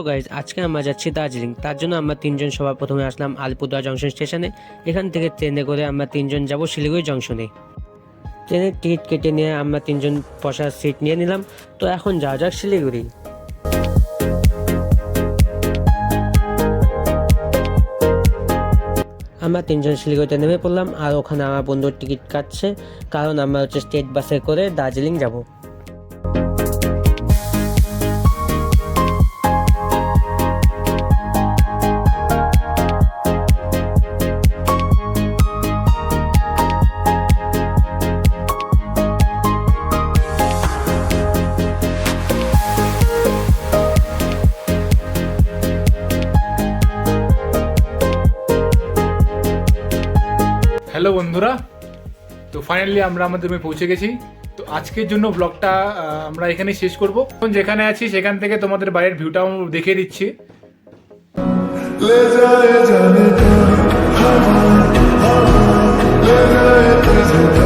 Guys, আজকে আমরা যাচ্ছি দার্জিলিং। তার জন্য আমরা তিনজন সবার প্রথমে আসলাম আলিপুরদুয়ার জংশন স্টেশনে। এখান থেকে ট্রেনে করে আমরা তিনজন যাব শিলিগুড়ি জংশনে। ট্রেনের টিকিট কেটে নিয়ে আমরা তিনজন বসার সিট নিয়ে নিলাম। তো এখন যাওয়া যাক শিলিগুড়ি। আমরা তিনজন শিলিগুড়িতে নেমে পড়লাম, আর ওখানে আমার বন্ধুর টিকিট কাটছে, কারণ আমরা স্টেট বাসে করে দার্জিলিং যাব। হ্যালো বন্ধুরা, তো ফাইনালি আমরা আমাদের রুমে পৌঁছে গেছি। তো আজকের জন্য ব্লগটা আমরা এখানে শেষ করব। এখন যেখানে আছি সেখান থেকে তোমাদের বাইরের ভিউটাও দেখিয়ে দিচ্ছি। ले जाए जाने का हवा, हवा ले जाए तुझे।